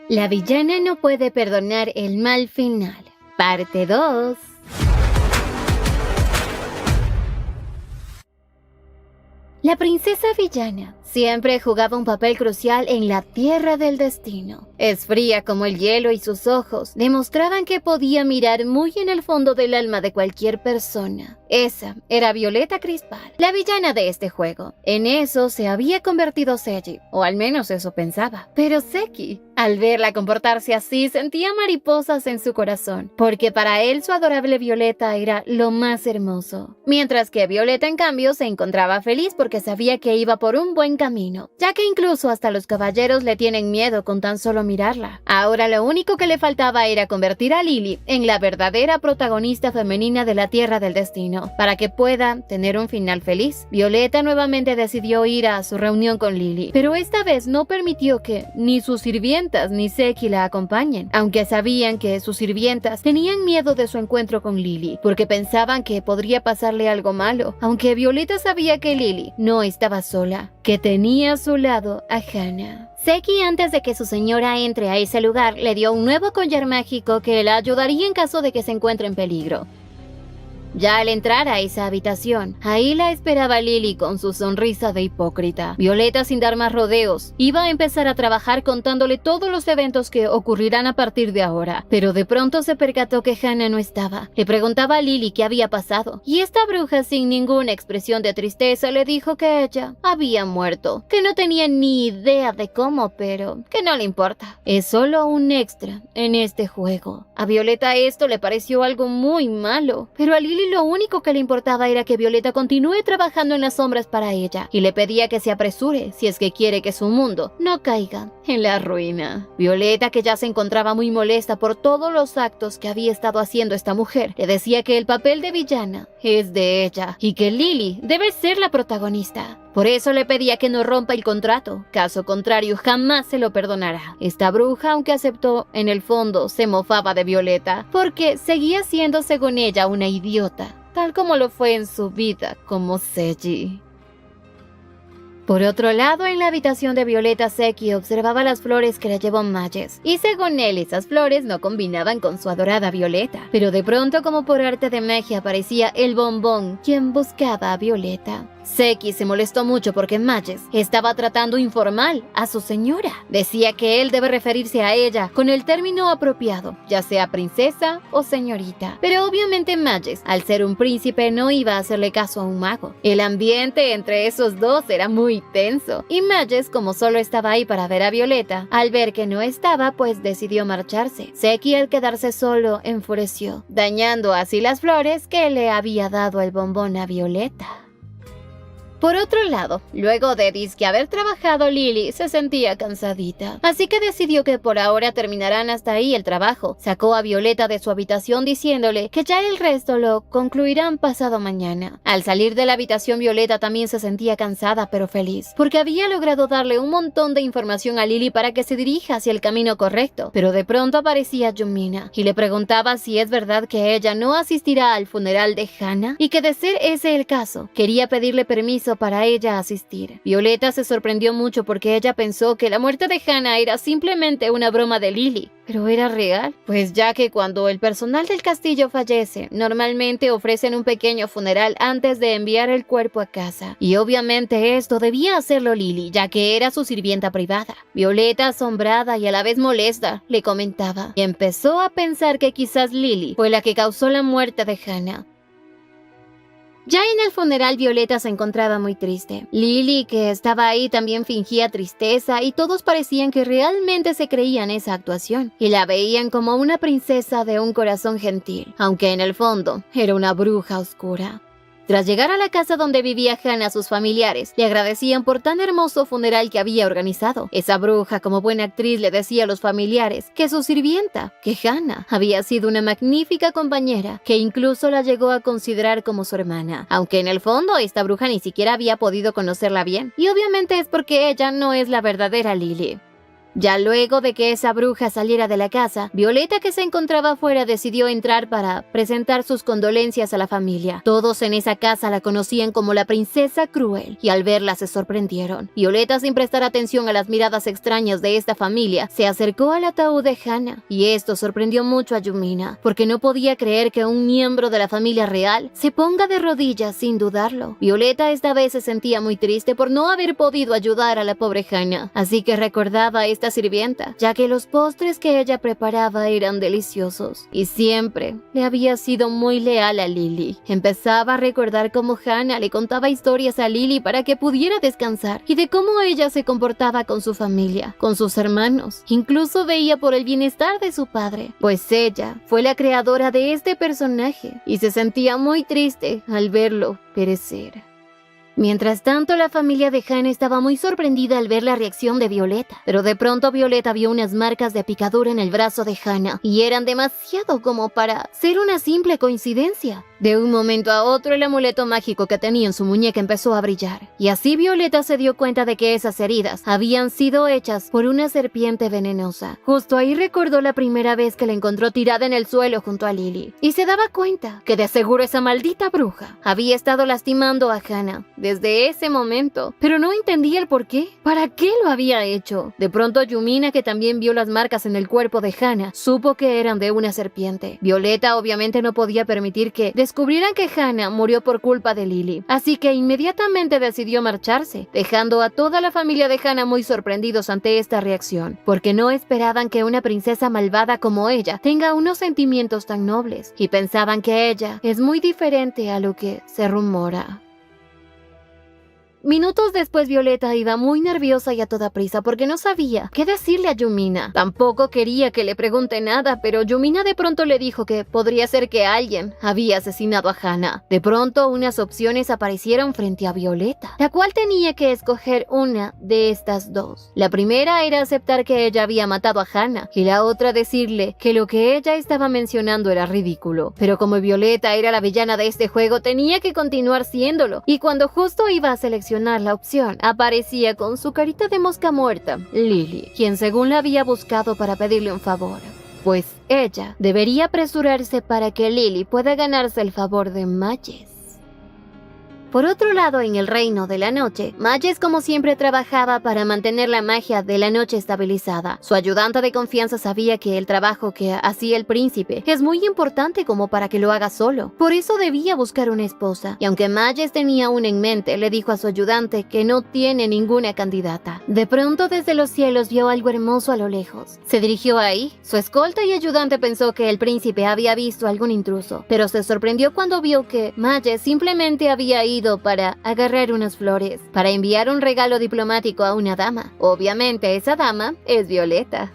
La villana no puede perdonar el mal final. Parte 2. La princesa villana siempre jugaba un papel crucial en la Tierra del Destino. Es fría como el hielo y sus ojos demostraban que podía mirar muy en el fondo del alma de cualquier persona. Esa era Violeta Crispal, la villana de este juego. En eso se había convertido Seji, o al menos eso pensaba. Pero Seki, al verla comportarse así, sentía mariposas en su corazón, porque para él su adorable Violeta era lo más hermoso. Mientras que Violeta, en cambio, se encontraba feliz porque sabía que iba por un buen camino, ya que incluso hasta los caballeros le tienen miedo con tan solo mirarla. Ahora lo único que le faltaba era convertir a Lily en la verdadera protagonista femenina de la Tierra del Destino, para que pueda tener un final feliz. Violeta nuevamente decidió ir a su reunión con Lily, pero esta vez no permitió que ni sus sirvientas ni Seki la acompañen, aunque sabían que sus sirvientas tenían miedo de su encuentro con Lily, porque pensaban que podría pasarle algo malo, aunque Violeta sabía que Lily no estaba sola, que tenía a su lado a Hana. Seki, antes de que su señora entre a ese lugar, le dio un nuevo collar mágico que la ayudaría en caso de que se encuentre en peligro. Ya al entrar a esa habitación, ahí la esperaba Lily con su sonrisa de hipócrita. Violeta, sin dar más rodeos, iba a empezar a trabajar contándole todos los eventos que ocurrirán a partir de ahora. Pero de pronto se percató que Hana no estaba. Le preguntaba a Lily qué había pasado, y esta bruja, sin ninguna expresión de tristeza, le dijo que ella había muerto, que no tenía ni idea de cómo, pero que no le importa. Es solo un extra en este juego. A Violeta esto le pareció algo muy malo, pero a Lily lo único que le importaba era que Violeta continúe trabajando en las sombras para ella, y le pedía que se apresure si es que quiere que su mundo no caiga en la ruina. Violeta, que ya se encontraba muy molesta por todos los actos que había estado haciendo esta mujer, le decía que el papel de villana es de ella y que Lily debe ser la protagonista. Por eso le pedía que no rompa el contrato, caso contrario jamás se lo perdonará. Esta bruja, aunque aceptó, en el fondo se mofaba de Violeta, porque seguía siendo, según ella, una idiota, tal como lo fue en su vida como Seji. Por otro lado, en la habitación de Violeta, Seki observaba las flores que le llevó Mages, y según él, esas flores no combinaban con su adorada Violeta. Pero de pronto, como por arte de magia, aparecía el bombón, quien buscaba a Violeta. Seki se molestó mucho porque Mages estaba tratando informal a su señora. Decía que él debe referirse a ella con el término apropiado, ya sea princesa o señorita. Pero obviamente Mages, al ser un príncipe, no iba a hacerle caso a un mago. El ambiente entre esos dos era muy tenso, y Mages, como solo estaba ahí para ver a Violeta, al ver que no estaba, pues decidió marcharse. Seki, al quedarse solo, enfureció, dañando así las flores que le había dado el bombón a Violeta. Por otro lado, luego de disque haber trabajado, Lily se sentía cansadita, así que decidió que por ahora terminarán hasta ahí el trabajo. Sacó a Violeta de su habitación diciéndole que ya el resto lo concluirán pasado mañana. Al salir de la habitación, Violeta también se sentía cansada pero feliz, porque había logrado darle un montón de información a Lily para que se dirija hacia el camino correcto. Pero de pronto aparecía Yumina y le preguntaba si es verdad que ella no asistirá al funeral de Hana, y que de ser ese el caso, quería pedirle permiso para ella asistir. Violeta se sorprendió mucho porque ella pensó que la muerte de Hana era simplemente una broma de Lily. ¿Pero era real? Pues ya que cuando el personal del castillo fallece, normalmente ofrecen un pequeño funeral antes de enviar el cuerpo a casa. Y obviamente esto debía hacerlo Lily, ya que era su sirvienta privada. Violeta, asombrada y a la vez molesta, le comentaba, y empezó a pensar que quizás Lily fue la que causó la muerte de Hana. Ya en el funeral, Violeta se encontraba muy triste. Lily, que estaba ahí, también fingía tristeza, y todos parecían que realmente se creían esa actuación, y la veían como una princesa de un corazón gentil, aunque en el fondo era una bruja oscura. Tras llegar a la casa donde vivía Hana, sus familiares le agradecían por tan hermoso funeral que había organizado. Esa bruja, como buena actriz, le decía a los familiares que su sirvienta, que Hana, había sido una magnífica compañera, que incluso la llegó a considerar como su hermana, aunque en el fondo esta bruja ni siquiera había podido conocerla bien, y obviamente es porque ella no es la verdadera Lily. Ya luego de que esa bruja saliera de la casa, Violeta, que se encontraba afuera, decidió entrar para presentar sus condolencias a la familia. Todos en esa casa la conocían como la princesa cruel y al verla se sorprendieron. Violeta, sin prestar atención a las miradas extrañas de esta familia, se acercó al ataúd de Hannah y esto sorprendió mucho a Yumina, porque no podía creer que un miembro de la familia real se ponga de rodillas sin dudarlo. Violeta esta vez se sentía muy triste por no haber podido ayudar a la pobre Hannah, así que recordaba a esta sirvienta, ya que los postres que ella preparaba eran deliciosos y siempre le había sido muy leal a Lily. Empezaba a recordar cómo Hannah le contaba historias a Lily para que pudiera descansar y de cómo ella se comportaba con su familia, con sus hermanos, incluso veía por el bienestar de su padre, pues ella fue la creadora de este personaje y se sentía muy triste al verlo perecer. Mientras tanto, la familia de Hannah estaba muy sorprendida al ver la reacción de Violeta, pero de pronto Violeta vio unas marcas de picadura en el brazo de Hannah y eran demasiado como para ser una simple coincidencia. De un momento a otro, el amuleto mágico que tenía en su muñeca empezó a brillar, y así Violeta se dio cuenta de que esas heridas habían sido hechas por una serpiente venenosa. Justo ahí recordó la primera vez que la encontró tirada en el suelo junto a Lily, y se daba cuenta que de seguro esa maldita bruja había estado lastimando a Hannah desde ese momento, pero no entendía el por qué. ¿Para qué lo había hecho? De pronto Yumina, que también vio las marcas en el cuerpo de Hannah, supo que eran de una serpiente. Violeta obviamente no podía permitir que descubrieran que Hannah murió por culpa de Lily, así que inmediatamente decidió marcharse, dejando a toda la familia de Hannah muy sorprendidos ante esta reacción, porque no esperaban que una princesa malvada como ella tenga unos sentimientos tan nobles, y pensaban que ella es muy diferente a lo que se rumora. Minutos después, Violeta iba muy nerviosa y a toda prisa porque no sabía qué decirle a Yumina. Tampoco quería que le pregunte nada, pero Yumina de pronto le dijo que podría ser que alguien había asesinado a Hannah. De pronto, unas opciones aparecieron frente a Violeta, la cual tenía que escoger una de estas dos. La primera era aceptar que ella había matado a Hannah y la otra decirle que lo que ella estaba mencionando era ridículo. Pero como Violeta era la villana de este juego, tenía que continuar siéndolo, y cuando justo iba a seleccionar la opción, aparecía con su carita de mosca muerta Lily, quien según la había buscado para pedirle un favor, pues ella debería apresurarse para que Lily pueda ganarse el favor de Mages. Por otro lado, en el reino de la noche, Mages como siempre trabajaba para mantener la magia de la noche estabilizada. Su ayudante de confianza sabía que el trabajo que hacía el príncipe es muy importante como para que lo haga solo. Por eso debía buscar una esposa. Y aunque Mages tenía una en mente, le dijo a su ayudante que no tiene ninguna candidata. De pronto, desde los cielos vio algo hermoso a lo lejos. Se dirigió ahí. Su escolta y ayudante pensó que el príncipe había visto algún intruso, pero se sorprendió cuando vio que Mages simplemente había ido para agarrar unas flores, para enviar un regalo diplomático a una dama. Obviamente esa dama es Violeta.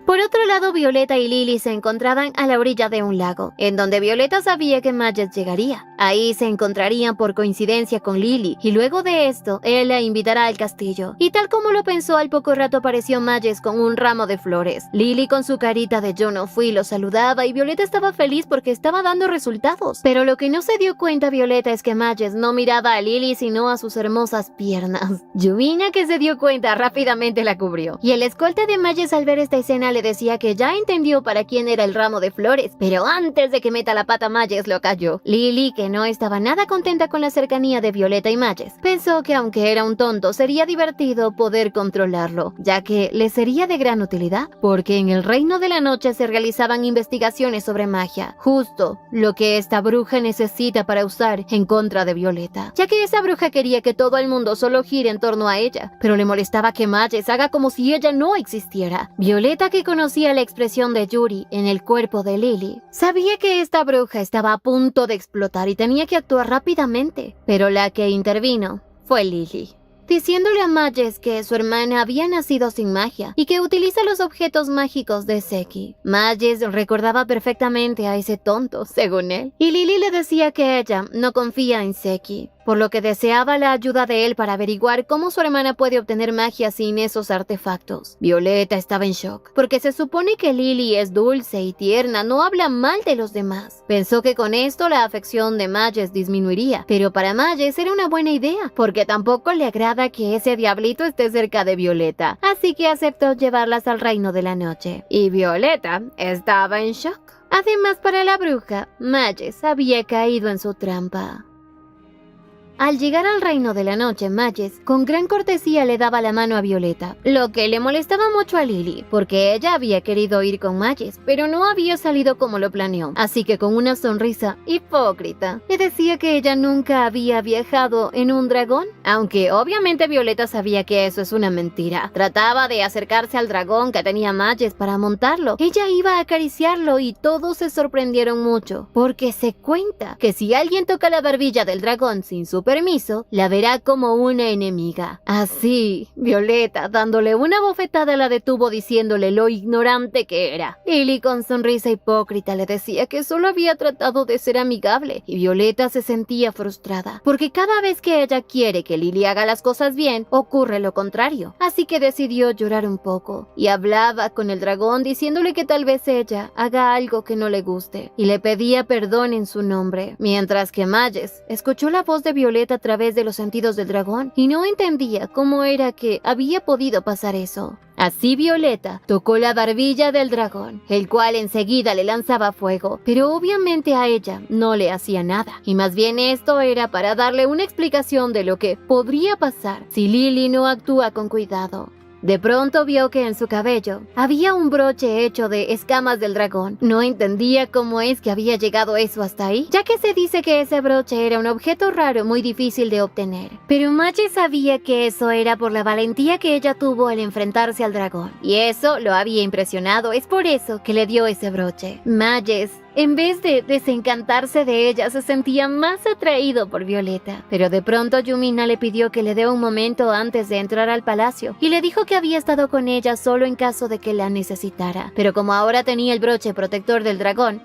Por otro lado, Violeta y Lily se encontraban a la orilla de un lago, en donde Violeta sabía que Mages llegaría. Ahí se encontrarían por coincidencia con Lily, y luego de esto, él la invitará al castillo. Y tal como lo pensó, al poco rato apareció Mages con un ramo de flores. Lily, con su carita de yo no fui, lo saludaba, y Violeta estaba feliz porque estaba dando resultados. Pero lo que no se dio cuenta Violeta es que Mages no miraba a Lily, sino a sus hermosas piernas. Yumina, que se dio cuenta, rápidamente la cubrió. Y el escolta de Mages, al ver esta escena, le decía que ya entendió para quién era el ramo de flores, pero antes de que meta la pata Mages lo cayó. Lily, que no estaba nada contenta con la cercanía de Violeta y Mages, pensó que aunque era un tonto, sería divertido poder controlarlo, ya que le sería de gran utilidad, porque en el reino de la noche se realizaban investigaciones sobre magia, justo lo que esta bruja necesita para usar en contra de Violeta, ya que esa bruja quería que todo el mundo solo gire en torno a ella, pero le molestaba que Mages haga como si ella no existiera. Violeta, que conocía la expresión de Yuri en el cuerpo de Lily, sabía que esta bruja estaba a punto de explotar y tenía que actuar rápidamente, pero la que intervino fue Lily, diciéndole a Mages que su hermana había nacido sin magia y que utiliza los objetos mágicos de Seki. Mages recordaba perfectamente a ese tonto, según él, y Lily le decía que ella no confía en Seki, por lo que deseaba la ayuda de él para averiguar cómo su hermana puede obtener magia sin esos artefactos. Violeta estaba en shock, porque se supone que Lily es dulce y tierna, no habla mal de los demás. Pensó que con esto la afección de Mages disminuiría, pero para Mages era una buena idea, porque tampoco le agrada que ese diablito esté cerca de Violeta, así que aceptó llevarlas al reino de la noche. Y Violeta estaba en shock. Además, para la bruja, Mages había caído en su trampa. Al llegar al reino de la noche, Mages con gran cortesía le daba la mano a Violeta, lo que le molestaba mucho a Lily, porque ella había querido ir con Mages, pero no había salido como lo planeó, así que con una sonrisa hipócrita le decía que ella nunca había viajado en un dragón, aunque obviamente Violeta sabía que eso es una mentira. Trataba de acercarse al dragón que tenía Mages para montarlo. Ella iba a acariciarlo y todos se sorprendieron mucho, porque se cuenta que si alguien toca la barbilla del dragón sin su permiso, la verá como una enemiga. Así, Violeta, dándole una bofetada, la detuvo diciéndole lo ignorante que era. Lily, con sonrisa hipócrita, le decía que solo había tratado de ser amigable, y Violeta se sentía frustrada, porque cada vez que ella quiere que Lily haga las cosas bien, ocurre lo contrario. Así que decidió llorar un poco, y hablaba con el dragón diciéndole que tal vez ella haga algo que no le guste, y le pedía perdón en su nombre, mientras que Mages escuchó la voz de Violeta a través de los sentidos del dragón y no entendía cómo era que había podido pasar eso. Así Violeta tocó la barbilla del dragón, el cual enseguida le lanzaba fuego, pero obviamente a ella no le hacía nada, y más bien esto era para darle una explicación de lo que podría pasar si Lily no actúa con cuidado. De pronto vio que en su cabello había un broche hecho de escamas del dragón. No entendía cómo es que había llegado eso hasta ahí, ya que se dice que ese broche era un objeto raro muy difícil de obtener. Pero Mages sabía que eso era por la valentía que ella tuvo al enfrentarse al dragón, y eso lo había impresionado. Es por eso que le dio ese broche. Mages, en vez de desencantarse de ella, se sentía más atraído por Violeta. Pero de pronto Yumina le pidió que le dé un momento antes de entrar al palacio y le dijo que había estado con ella solo en caso de que la necesitara. Pero como ahora tenía el broche protector del dragón,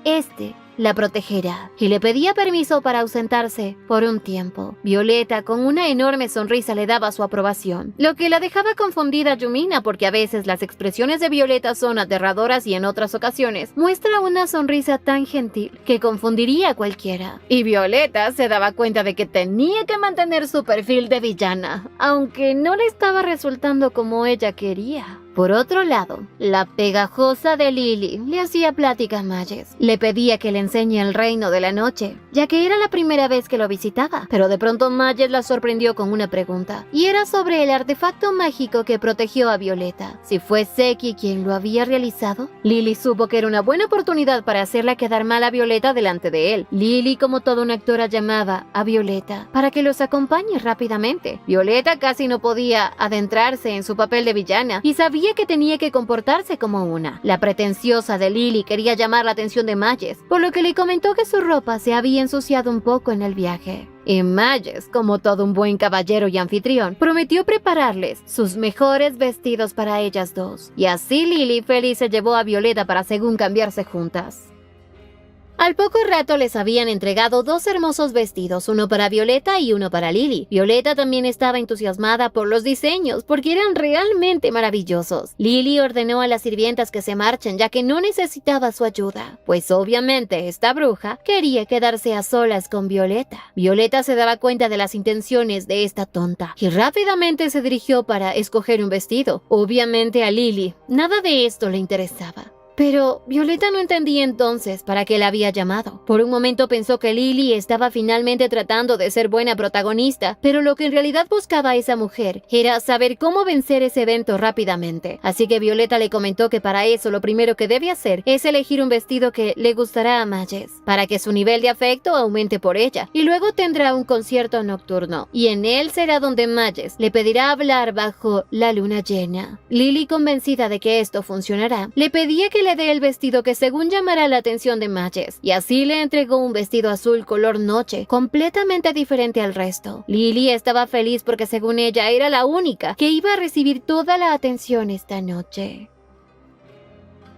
la protegerá, y le pedía permiso para ausentarse por un tiempo. Violeta, con una enorme sonrisa, le daba su aprobación, lo que la dejaba confundida a Yumina, porque a veces las expresiones de Violeta son aterradoras y en otras ocasiones muestra una sonrisa tan gentil que confundiría a cualquiera. Y Violeta se daba cuenta de que tenía que mantener su perfil de villana, aunque no le estaba resultando como ella quería. Por otro lado, la pegajosa de Lily le hacía plática a Mages. Le pedía que le enseñe el reino de la noche, ya que era la primera vez que lo visitaba. Pero de pronto Mages la sorprendió con una pregunta, y era sobre el artefacto mágico que protegió a Violeta. Si fue Seki quien lo había realizado, Lily supo que era una buena oportunidad para hacerla quedar mal a Violeta delante de él. Lily, como toda una actora, llamaba a Violeta para que los acompañe rápidamente. Violeta casi no podía adentrarse en su papel de villana y sabía que tenía que comportarse como una. La pretenciosa de Lily quería llamar la atención de Mages, por lo que le comentó que su ropa se había ensuciado un poco en el viaje. Y Mages, como todo un buen caballero y anfitrión, prometió prepararles sus mejores vestidos para ellas dos. Y así Lily feliz se llevó a Violeta para según cambiarse juntas. Al poco rato les habían entregado 2 hermosos vestidos, uno para Violeta y uno para Lily. Violeta también estaba entusiasmada por los diseños, porque eran realmente maravillosos. Lily ordenó a las sirvientas que se marchen, ya que no necesitaba su ayuda, pues obviamente esta bruja quería quedarse a solas con Violeta. Violeta se daba cuenta de las intenciones de esta tonta, y rápidamente se dirigió para escoger un vestido. Obviamente a Lily nada de esto le interesaba. Pero Violeta no entendía entonces para qué la había llamado. Por un momento pensó que Lily estaba finalmente tratando de ser buena protagonista, pero lo que en realidad buscaba esa mujer era saber cómo vencer ese evento rápidamente. Así que Violeta le comentó que para eso lo primero que debe hacer es elegir un vestido que le gustará a Mages, para que su nivel de afecto aumente por ella, y luego tendrá un concierto nocturno, y en él será donde Mages le pedirá hablar bajo la luna llena. Lily, convencida de que esto funcionará, le pedía que le dé el vestido que según llamará la atención de Mages, y así le entregó un vestido azul color noche, completamente diferente al resto. Lily estaba feliz porque según ella era la única que iba a recibir toda la atención esta noche.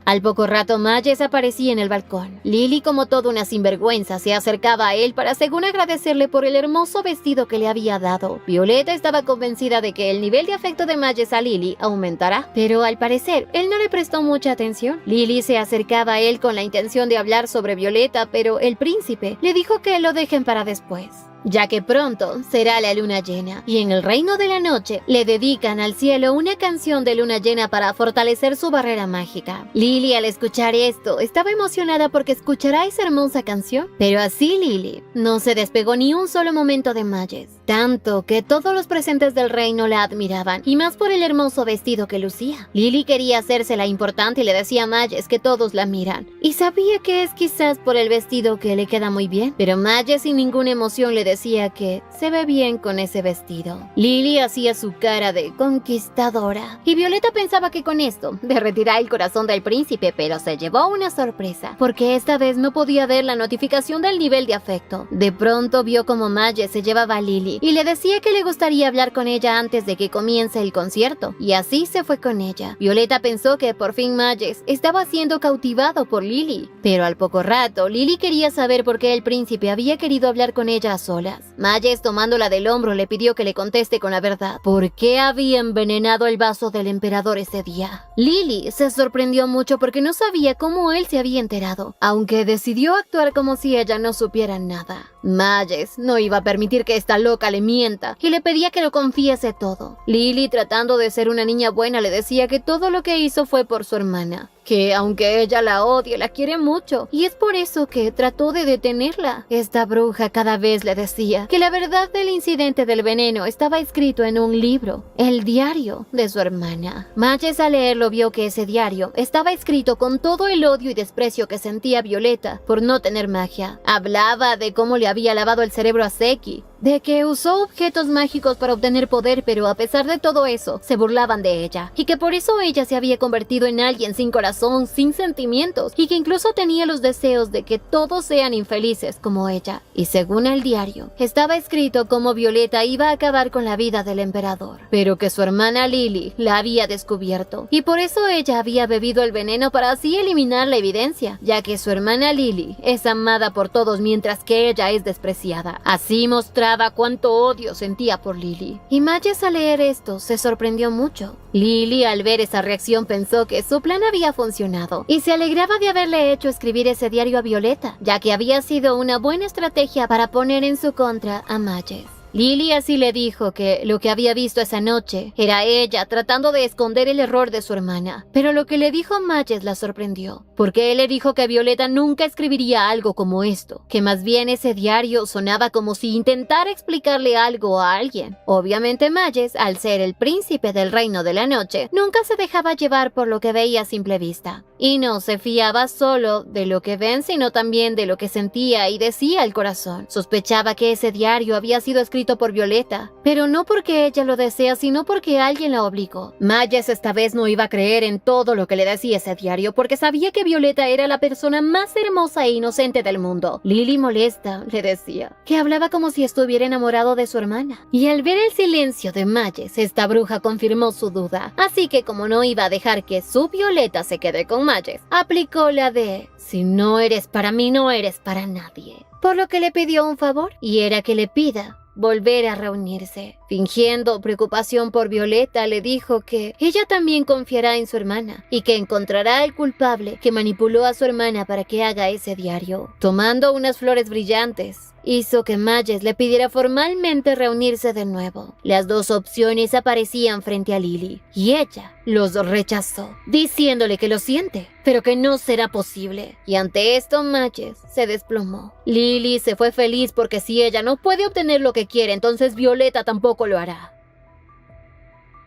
Al poco rato, Majes aparecía en el balcón. Lily, como toda una sinvergüenza, se acercaba a él para según agradecerle por el hermoso vestido que le había dado. Violeta estaba convencida de que el nivel de afecto de Majes a Lily aumentará, pero al parecer, él no le prestó mucha atención. Lily se acercaba a él con la intención de hablar sobre Violeta, pero el príncipe le dijo que lo dejen para después, ya que pronto será la luna llena, y en el reino de la noche le dedican al cielo una canción de luna llena para fortalecer su barrera mágica. Lily, al escuchar esto, estaba emocionada porque escuchará esa hermosa canción, pero así Lily no se despegó ni un solo momento de Majes, tanto que todos los presentes del reino la admiraban, y más por el hermoso vestido que lucía. Lily quería hacerse la importante y le decía a Majes que todos la miran, y sabía que es quizás por el vestido que le queda muy bien, pero Majes sin ninguna emoción le decía que se ve bien con ese vestido. Lily hacía su cara de conquistadora, y Violeta pensaba que con esto derretirá el corazón del príncipe, pero se llevó una sorpresa, porque esta vez no podía ver la notificación del nivel de afecto. De pronto vio como Majes se llevaba a Lily y le decía que le gustaría hablar con ella antes de que comience el concierto, y así se fue con ella. Violeta pensó que por fin Majes estaba siendo cautivado por Lily, pero al poco rato Lily quería saber por qué el príncipe había querido hablar con ella a solas. Majes, tomándola del hombro, le pidió que le conteste con la verdad. ¿Por qué había envenenado el vaso del emperador ese día? Lily se sorprendió mucho porque no sabía cómo él se había enterado, aunque decidió actuar como si ella no supiera nada. Majes no iba a permitir que esta loca le mienta y le pedía que lo confiese todo. Lily, tratando de ser una niña buena, le decía que todo lo que hizo fue por su hermana, que aunque ella la odia, la quiere mucho, y es por eso que trató de detenerla. Esta bruja cada vez le decía que la verdad del incidente del veneno estaba escrito en un libro, el diario de su hermana. Majes, al leerlo, vio que ese diario estaba escrito con todo el odio y desprecio que sentía Violeta por no tener magia. Hablaba de cómo le había lavado el cerebro a Seki, de que usó objetos mágicos para obtener poder, pero a pesar de todo eso, se burlaban de ella, y que por eso ella se había convertido en alguien sin corazón, sin sentimientos, y que incluso tenía los deseos de que todos sean infelices como ella. Y según el diario, estaba escrito cómo Violeta iba a acabar con la vida del emperador, pero que su hermana Lily la había descubierto, y por eso ella había bebido el veneno para así eliminar la evidencia, ya que su hermana Lily es amada por todos mientras que ella es despreciada. Así mostraba cuánto odio sentía por Lily. Y Majes, al leer esto, se sorprendió mucho. Lily, al ver esa reacción, pensó que su plan había funcionado y se alegraba de haberle hecho escribir ese diario a Violeta, ya que había sido una buena estrategia para poner en su contra a Majes. Lily así le dijo que lo que había visto esa noche era ella tratando de esconder el error de su hermana, pero lo que le dijo Majes la sorprendió, porque él le dijo que Violeta nunca escribiría algo como esto, que más bien ese diario sonaba como si intentara explicarle algo a alguien. Obviamente Majes, al ser el príncipe del reino de la noche, nunca se dejaba llevar por lo que veía a simple vista, y no se fiaba solo de lo que ven, sino también de lo que sentía y decía el corazón. Sospechaba que ese diario había sido escrito por Violeta, pero no porque ella lo desea, sino porque alguien la obligó. Majes esta vez no iba a creer en todo lo que le decía ese diario, porque sabía que Violeta era la persona más hermosa e inocente del mundo. Lily, molesta, le decía que hablaba como si estuviera enamorado de su hermana, y al ver el silencio de Majes, esta bruja confirmó su duda, así que como no iba a dejar que su Violeta se quede con Majes, aplicó la de si no eres para mí, no eres para nadie, por lo que le pidió un favor, y era que le pida volver a reunirse. Fingiendo preocupación por Violeta, le dijo que ella también confiará en su hermana y que encontrará al culpable que manipuló a su hermana para que haga ese diario. Tomando unas flores brillantes, hizo que Majes le pidiera formalmente reunirse de nuevo. Las dos opciones aparecían frente a Lily y ella los rechazó, diciéndole que lo siente, pero que no será posible. Y ante esto Majes se desplomó. Lily se fue feliz porque si ella no puede obtener lo que quiere, entonces Violeta tampoco lo hará.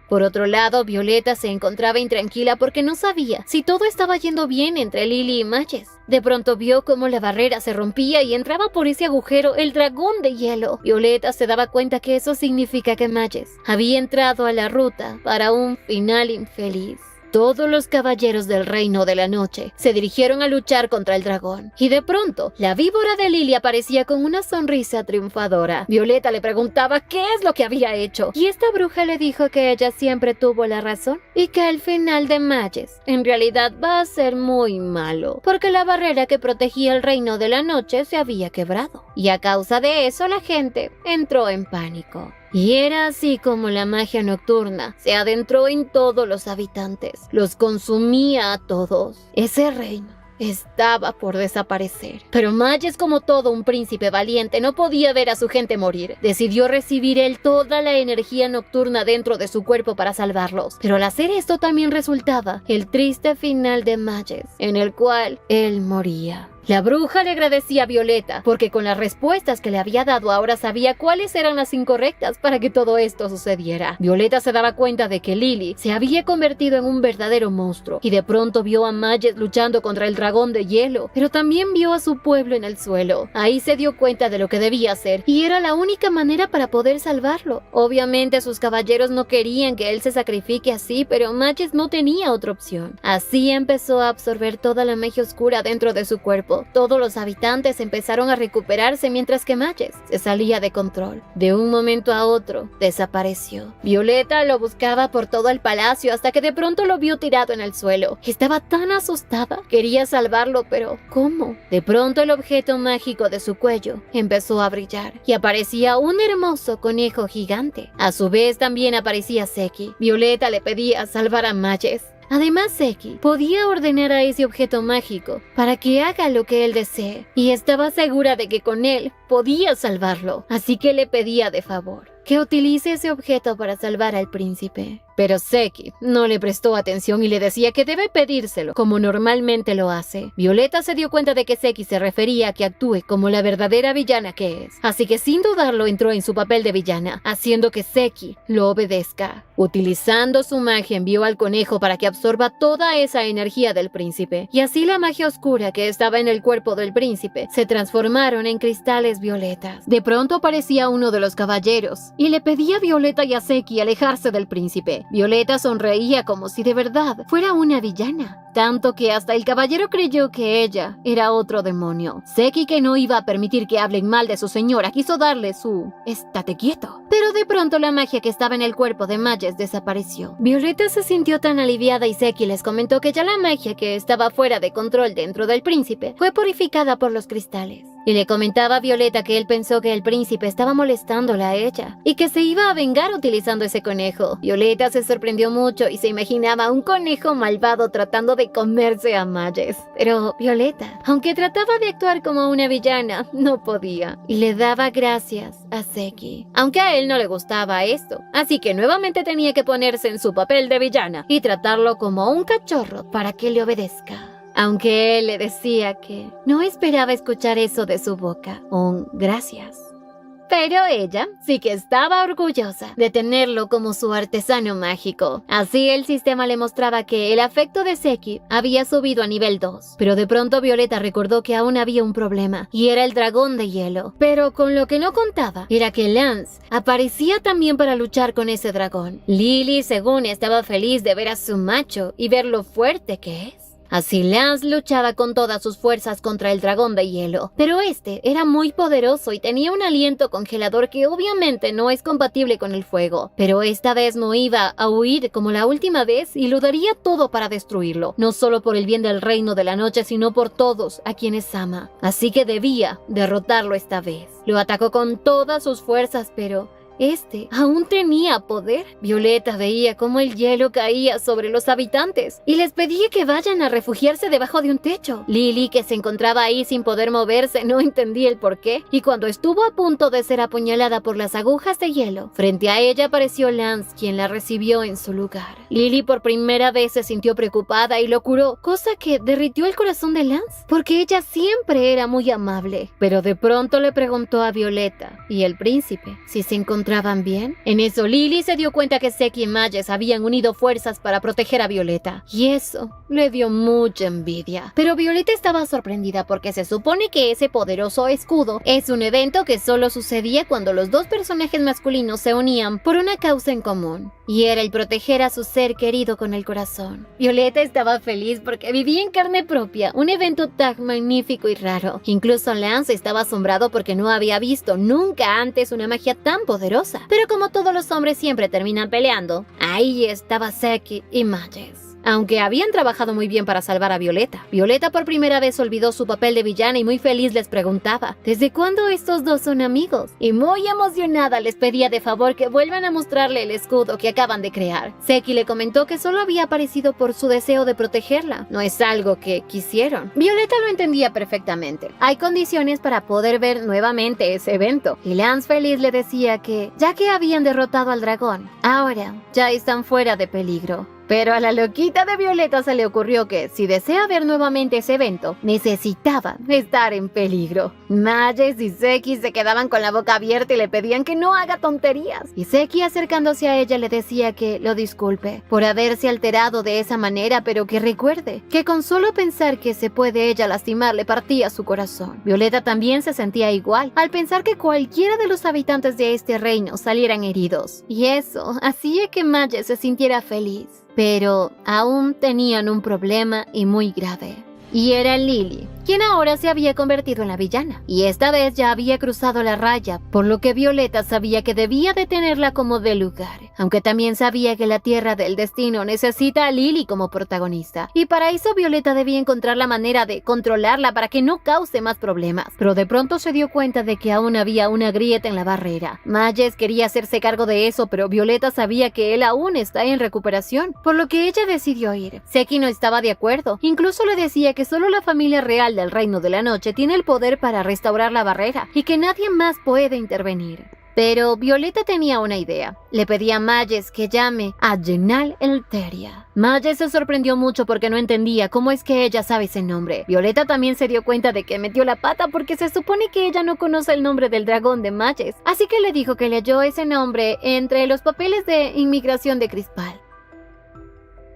Por otro lado, Violeta se encontraba intranquila porque no sabía si todo estaba yendo bien entre Lily y Majes. De pronto vio cómo la barrera se rompía y entraba por ese agujero el dragón de hielo. Violeta se daba cuenta que eso significa que Majes había entrado a la ruta para un final infeliz. todos los caballeros del Reino de la Noche se dirigieron a luchar contra el dragón. Y de pronto, la víbora de Lily aparecía con una sonrisa triunfadora. Violeta le preguntaba qué es lo que había hecho, y esta bruja le dijo que ella siempre tuvo la razón y que al final de Mages en realidad va a ser muy malo, porque la barrera que protegía el Reino de la Noche se había quebrado, y a causa de eso la gente entró en pánico. Y era así como la magia nocturna se adentró en todos los habitantes, los consumía a todos. Ese reino estaba por desaparecer. Pero Mages, como todo un príncipe valiente, no podía ver a su gente morir. Decidió recibir él toda la energía nocturna dentro de su cuerpo para salvarlos. Pero al hacer esto también resultaba el triste final de Mages, en el cual él moría. La bruja le agradecía a Violeta porque con las respuestas que le había dado ahora sabía cuáles eran las incorrectas para que todo esto sucediera. Violeta se daba cuenta de que Lily se había convertido en un verdadero monstruo y de pronto vio a Mages luchando contra el dragón de hielo, pero también vio a su pueblo en el suelo. Ahí se dio cuenta de lo que debía hacer y era la única manera para poder salvarlo. Obviamente sus caballeros no querían que él se sacrifique así, pero Mages no tenía otra opción. Así empezó a absorber toda la magia oscura dentro de su cuerpo. Todos los habitantes empezaron a recuperarse mientras que Mages se salía de control. De un momento a otro, desapareció. Violeta lo buscaba por todo el palacio hasta que de pronto lo vio tirado en el suelo. Estaba tan asustada. Quería salvarlo, pero ¿cómo? De pronto el objeto mágico de su cuello empezó a brillar y aparecía un hermoso conejo gigante. A su vez también aparecía Seki. Violeta le pedía salvar a Mages. Además, Seki podía ordenar a ese objeto mágico para que haga lo que él desee, y estaba segura de que con él podía salvarlo, así que le pedía de favor que utilice ese objeto para salvar al príncipe. Pero Seki no le prestó atención y le decía que debe pedírselo, como normalmente lo hace. Violeta se dio cuenta de que Seki se refería a que actúe como la verdadera villana que es, así que sin dudarlo entró en su papel de villana, haciendo que Seki lo obedezca. Utilizando su magia envió al conejo para que absorba toda esa energía del príncipe, y así la magia oscura que estaba en el cuerpo del príncipe se transformaron en cristales violetas. De pronto aparecía uno de los caballeros y le pedía a Violeta y a Seki alejarse del príncipe. Violeta sonreía como si de verdad fuera una villana, tanto que hasta el caballero creyó que ella era otro demonio. Seki, que no iba a permitir que hablen mal de su señora, quiso darle su "estate quieto". Pero de pronto la magia que estaba en el cuerpo de Mages desapareció. Violeta se sintió tan aliviada y Seki les comentó que ya la magia que estaba fuera de control dentro del príncipe fue purificada por los cristales. Y le comentaba a Violeta que él pensó que el príncipe estaba molestándola a ella y que se iba a vengar utilizando ese conejo. Violeta se sorprendió mucho y se imaginaba a un conejo malvado tratando de comerse a Mages. Pero Violeta, aunque trataba de actuar como una villana, no podía y le daba gracias a Seki, aunque a él no le gustaba esto. Así que nuevamente tenía que ponerse en su papel de villana y tratarlo como un cachorro para que le obedezca. Aunque él le decía que no esperaba escuchar eso de su boca, un gracias. Pero ella sí que estaba orgullosa de tenerlo como su artesano mágico. Así el sistema le mostraba que el afecto de Seki había subido a nivel 2. Pero de pronto Violeta recordó que aún había un problema, y era el dragón de hielo. Pero con lo que no contaba era que Lance aparecía también para luchar con ese dragón. Lily, según, estaba feliz de ver a su macho y ver lo fuerte que es. Así Lance luchaba con todas sus fuerzas contra el dragón de hielo, pero este era muy poderoso y tenía un aliento congelador que obviamente no es compatible con el fuego. Pero esta vez no iba a huir como la última vez y lo daría todo para destruirlo, no solo por el bien del Reino de la Noche, sino por todos a quienes ama. Así que debía derrotarlo esta vez. Lo atacó con todas sus fuerzas, pero este aún tenía poder. Violeta veía cómo el hielo caía sobre los habitantes y les pedía que vayan a refugiarse debajo de un techo. Lily, que se encontraba ahí sin poder moverse, no entendía el porqué, y cuando estuvo a punto de ser apuñalada por las agujas de hielo, frente a ella apareció Lance, quien la recibió en su lugar. Lily por primera vez se sintió preocupada y lo curó, cosa que derritió el corazón de Lance, porque ella siempre era muy amable. Pero de pronto le preguntó a Violeta y el príncipe si se encontraba encontraban bien. En eso Lily se dio cuenta que Seki y Majes habían unido fuerzas para proteger a Violeta, y eso le dio mucha envidia. Pero Violeta estaba sorprendida porque se supone que ese poderoso escudo es un evento que solo sucedía cuando los dos personajes masculinos se unían por una causa en común, y era el proteger a su ser querido con el corazón. Violeta estaba feliz porque vivía en carne propia un evento tan magnífico y raro. Incluso Lance estaba asombrado porque no había visto nunca antes una magia tan poderosa. Pero como todos los hombres siempre terminan peleando, ahí estaba Seki y Majes. Aunque habían trabajado muy bien para salvar a Violeta. Violeta por primera vez olvidó su papel de villana y muy feliz les preguntaba ¿desde cuándo estos dos son amigos? Y muy emocionada les pedía de favor que vuelvan a mostrarle el escudo que acaban de crear. Seki le comentó que solo había aparecido por su deseo de protegerla, no es algo que quisieron. Violeta lo entendía perfectamente. Hay condiciones para poder ver nuevamente ese evento. Y Lance feliz le decía que, ya que habían derrotado al dragón, ahora ya están fuera de peligro. Pero a la loquita de Violeta se le ocurrió que, si desea ver nuevamente ese evento, necesitaba estar en peligro. Majes y Seki se quedaban con la boca abierta y le pedían que no haga tonterías. Y Seki, acercándose a ella, le decía que lo disculpe por haberse alterado de esa manera, pero que recuerde que con solo pensar que se puede ella lastimar le partía su corazón. Violeta también se sentía igual al pensar que cualquiera de los habitantes de este reino salieran heridos. Y eso hacía que Majes se sintiera feliz. Pero aún tenían un problema y muy grave. Y era Lily, quien ahora se había convertido en la villana. Y esta vez ya había cruzado la raya, por lo que Violeta sabía que debía detenerla como de lugar. Aunque también sabía que la Tierra del Destino necesita a Lily como protagonista. Y para eso Violeta debía encontrar la manera de controlarla para que no cause más problemas. Pero de pronto se dio cuenta de que aún había una grieta en la barrera. Majes quería hacerse cargo de eso, pero Violeta sabía que él aún está en recuperación, por lo que ella decidió ir. Seki no estaba de acuerdo. Incluso le decía que solo la familia real del Reino de la Noche tiene el poder para restaurar la barrera y que nadie más puede intervenir. Pero Violeta tenía una idea. Le pedía a Majes que llame a Gennal Elteria. Majes se sorprendió mucho porque no entendía cómo es que ella sabe ese nombre. Violeta también se dio cuenta de que metió la pata porque se supone que ella no conoce el nombre del dragón de Majes. Así que le dijo que leyó ese nombre entre los papeles de inmigración de Crispal.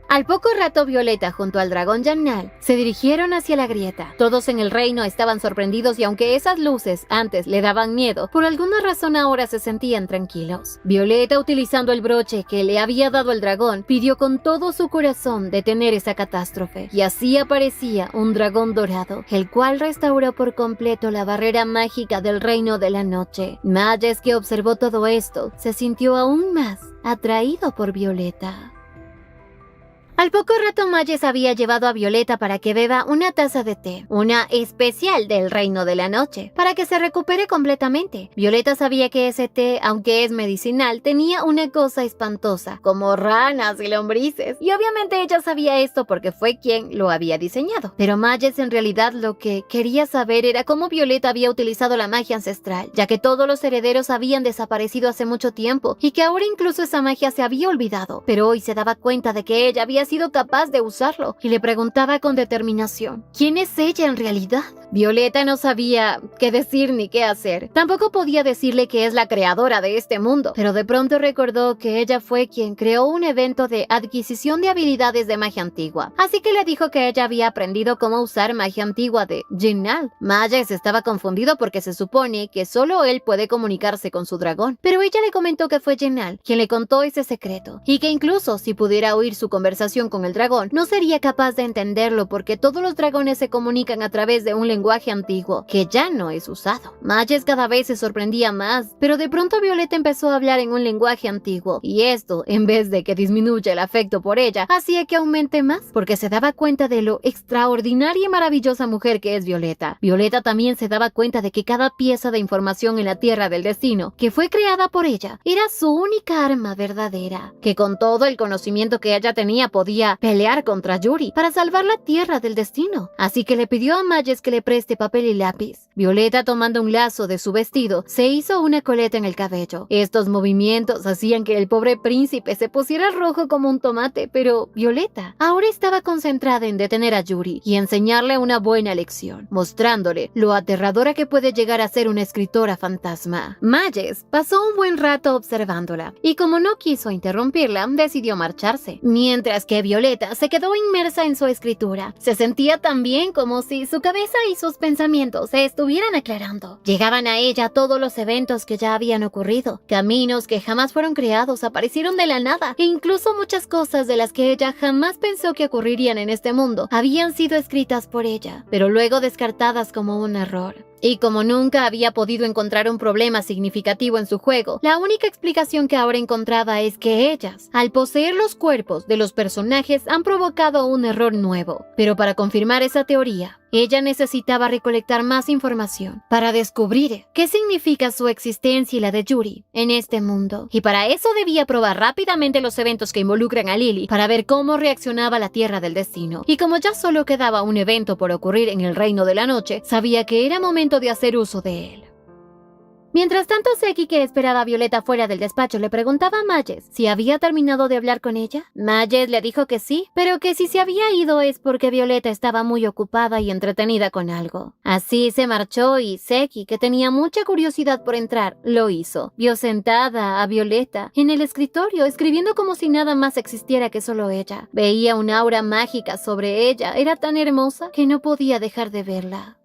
Al poco rato, Violeta junto al dragón Gennal se dirigieron hacia la grieta. Todos en el reino estaban sorprendidos y aunque esas luces antes le daban miedo, por alguna razón ahora se sentían tranquilos. Violeta, utilizando el broche que le había dado el dragón, pidió con todo su corazón detener esa catástrofe. Y así aparecía un dragón dorado, el cual restauró por completo la barrera mágica del Reino de la Noche. Majes, que observó todo esto, se sintió aún más atraído por Violeta. Al poco rato Majes había llevado a Violeta para que beba una taza de té, una especial del Reino de la Noche, para que se recupere completamente. Violeta sabía que ese té, aunque es medicinal, tenía una cosa espantosa, como ranas y lombrices, y obviamente ella sabía esto porque fue quien lo había diseñado. Pero Majes en realidad lo que quería saber era cómo Violeta había utilizado la magia ancestral, ya que todos los herederos habían desaparecido hace mucho tiempo, y que ahora incluso esa magia se había olvidado, pero hoy se daba cuenta de que ella había sido capaz de usarlo y le preguntaba con determinación ¿quién es ella en realidad? Violeta no sabía qué decir ni qué hacer. Tampoco podía decirle que es la creadora de este mundo, pero de pronto recordó que ella fue quien creó un evento de adquisición de habilidades de magia antigua. Así que le dijo que ella había aprendido cómo usar magia antigua de Gennal. Majes estaba confundido porque se supone que solo él puede comunicarse con su dragón, pero ella le comentó que fue Gennal quien le contó ese secreto y que incluso si pudiera oír su conversación con el dragón, no sería capaz de entenderlo porque todos los dragones se comunican a través de un lenguaje antiguo que ya no es usado. Majes cada vez se sorprendía más, pero de pronto Violeta empezó a hablar en un lenguaje antiguo y esto, en vez de que disminuya el afecto por ella, hacía que aumente más porque se daba cuenta de lo extraordinaria y maravillosa mujer que es Violeta. Violeta también se daba cuenta de que cada pieza de información en la Tierra del Destino que fue creada por ella era su única arma verdadera, que con todo el conocimiento que ella tenía podía podía pelear contra Yuri para salvar la Tierra del Destino, así que le pidió a Majes que le preste papel y lápiz. Violeta, tomando un lazo de su vestido, se hizo una coleta en el cabello. Estos movimientos hacían que el pobre príncipe se pusiera rojo como un tomate, pero Violeta ahora estaba concentrada en detener a Yuri y enseñarle una buena lección, mostrándole lo aterradora que puede llegar a ser una escritora fantasma. Majes pasó un buen rato observándola y, como no quiso interrumpirla, decidió marcharse, mientras que Violeta se quedó inmersa en su escritura. Se sentía tan bien como si su cabeza y sus pensamientos se estuvieran aclarando. Llegaban a ella todos los eventos que ya habían ocurrido, caminos que jamás fueron creados aparecieron de la nada, e incluso muchas cosas de las que ella jamás pensó que ocurrirían en este mundo habían sido escritas por ella, pero luego descartadas como un error. Y como nunca había podido encontrar un problema significativo en su juego, la única explicación que ahora encontraba es que ellas, al poseer los cuerpos de los personajes, han provocado un error nuevo. Pero para confirmar esa teoría, ella necesitaba recolectar más información para descubrir qué significa su existencia y la de Yuri en este mundo. Y para eso debía probar rápidamente los eventos que involucran a Lily para ver cómo reaccionaba la Tierra del Destino. Y como ya solo quedaba un evento por ocurrir en el Reino de la Noche, sabía que era momento de hacer uso de él. Mientras tanto, Seki, que esperaba a Violeta fuera del despacho, le preguntaba a Majes si había terminado de hablar con ella. Majes le dijo que sí, pero que si se había ido es porque Violeta estaba muy ocupada y entretenida con algo. Así se marchó y Seki, que tenía mucha curiosidad por entrar, lo hizo. Vio sentada a Violeta en el escritorio, escribiendo como si nada más existiera que solo ella. Veía un aura mágica sobre ella, era tan hermosa que no podía dejar de verla.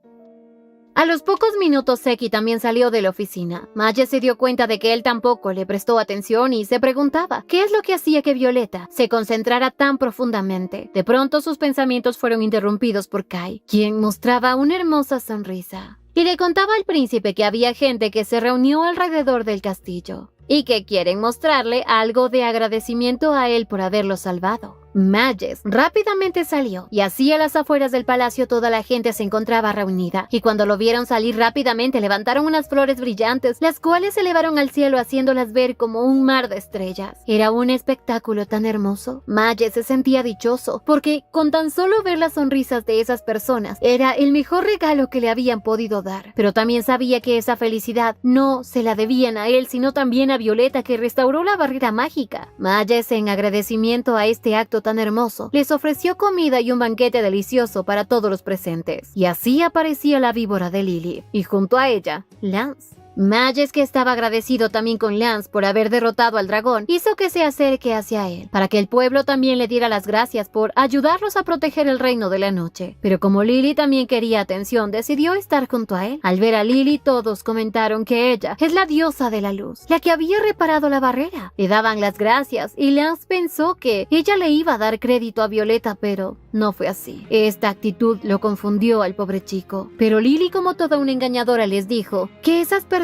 A los pocos minutos, Seki también salió de la oficina. Majes se dio cuenta de que él tampoco le prestó atención y se preguntaba qué es lo que hacía que Violeta se concentrara tan profundamente. De pronto sus pensamientos fueron interrumpidos por Kai, quien mostraba una hermosa sonrisa. Y le contaba al príncipe que había gente que se reunió alrededor del castillo y que quieren mostrarle algo de agradecimiento a él por haberlo salvado. Majes rápidamente salió y así a las afueras del palacio toda la gente se encontraba reunida, y cuando lo vieron salir rápidamente levantaron unas flores brillantes, las cuales se elevaron al cielo haciéndolas ver como un mar de estrellas. Era un espectáculo tan hermoso. Majes se sentía dichoso porque con tan solo ver las sonrisas de esas personas era el mejor regalo que le habían podido dar, pero también sabía que esa felicidad no se la debían a él, sino también a Violeta, que restauró la barrera mágica. Majes, en agradecimiento a este acto tan hermoso, les ofreció comida y un banquete delicioso para todos los presentes. Y así aparecía la víbora de Lily, y junto a ella, Lance. Majes, que estaba agradecido también con Lance por haber derrotado al dragón, hizo que se acerque hacia él, para que el pueblo también le diera las gracias por ayudarlos a proteger el reino de la noche. Pero como Lily también quería atención, decidió estar junto a él. Al ver a Lily, todos comentaron que ella es la diosa de la luz, la que había reparado la barrera. Le daban las gracias y Lance pensó que ella le iba a dar crédito a Violeta, pero no fue así. Esta actitud lo confundió al pobre chico. Pero Lily, como toda una engañadora, les dijo que esas personas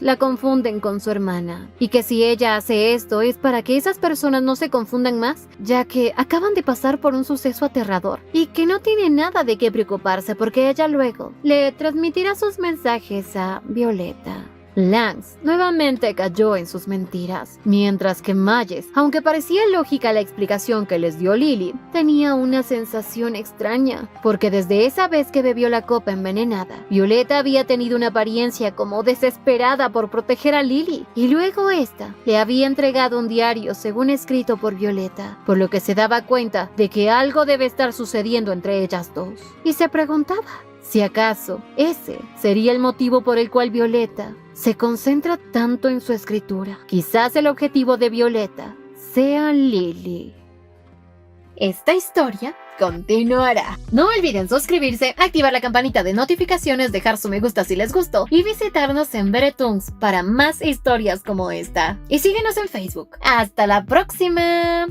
la confunden con su hermana, y que si ella hace esto es para que esas personas no se confundan más, ya que acaban de pasar por un suceso aterrador, y que no tiene nada de qué preocuparse porque ella luego le transmitirá sus mensajes a Violeta. Lance nuevamente cayó en sus mentiras, mientras que Majes, aunque parecía lógica la explicación que les dio Lily, tenía una sensación extraña, porque desde esa vez que bebió la copa envenenada, Violeta había tenido una apariencia como desesperada por proteger a Lily, y luego esta le había entregado un diario según escrito por Violeta, por lo que se daba cuenta de que algo debe estar sucediendo entre ellas dos, y se preguntaba si acaso ese sería el motivo por el cual Violeta se concentra tanto en su escritura. Quizás el objetivo de Violeta sea Lily. Esta historia continuará. No olviden suscribirse, activar la campanita de notificaciones, dejar su me gusta si les gustó y visitarnos en Beretoons para más historias como esta. Y síguenos en Facebook. ¡Hasta la próxima!